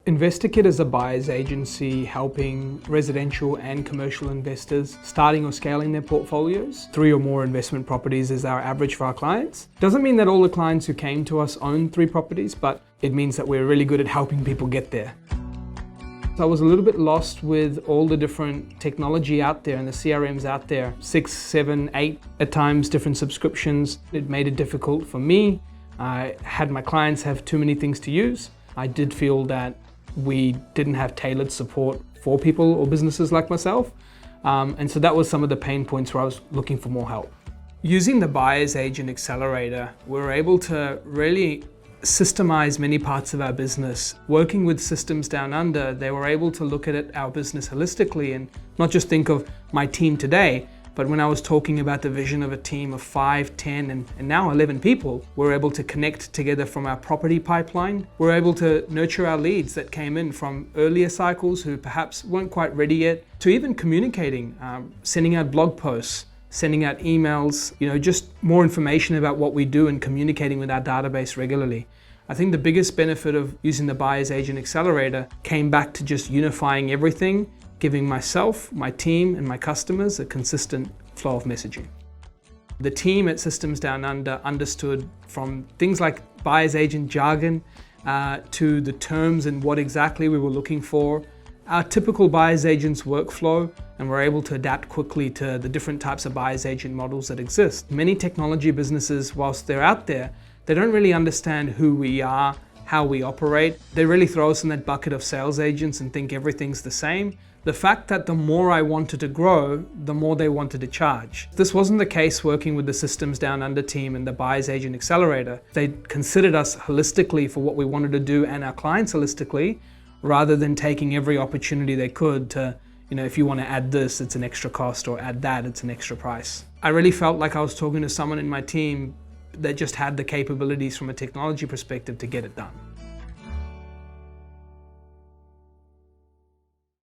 InvestorKit is a buyer's agency helping residential and commercial investors starting or scaling their portfolios. 3 or more investment properties is our average for our clients. Doesn't mean that all the clients who came to us own 3 properties, but it means that we're really good at helping people get there. So I was a little bit lost with all the different technology out there and the CRMs out there. 6, 7, 8 at times different subscriptions. It made it difficult for me. I had my clients have too many things to use. I did feel that we didn't have tailored support for people or businesses like myself. And so that was some of the pain points where I was looking for more help. Using the Buyers Agent Accelerator, we were able to really systemize many parts of our business. Working with Systems Down Under, they were able to look at our business holistically and not just think of my team today, but when I was talking about the vision of a team of 5, 10, and now 11 people, we're able to connect together from our property pipeline. We're able to nurture our leads that came in from earlier cycles who perhaps weren't quite ready yet, to even communicating, sending out blog posts, sending out emails, just more information about what we do and communicating with our database regularly. I think the biggest benefit of using the Buyers Agent Accelerator came back to just unifying everything, giving myself, my team, and my customers a consistent flow of messaging. The team at Systems Down Under understood from things like buyer's agent jargon to the terms and what exactly we were looking for, our typical buyer's agent's workflow, and we're able to adapt quickly to the different types of buyer's agent models that exist. Many technology businesses, whilst they're out there, they don't really understand who we are, how we operate. They really throw us in that bucket of sales agents and think everything's the same. The fact that the more I wanted to grow, the more they wanted to charge. This wasn't the case working with the Systems Down Under team and the Buyers Agent Accelerator. They considered us holistically for what we wanted to do and our clients holistically, rather than taking every opportunity they could to, if you want to add this, it's an extra cost, or add that, it's an extra price. I really felt like I was talking to someone in my team that just had the capabilities from a technology perspective to get it done.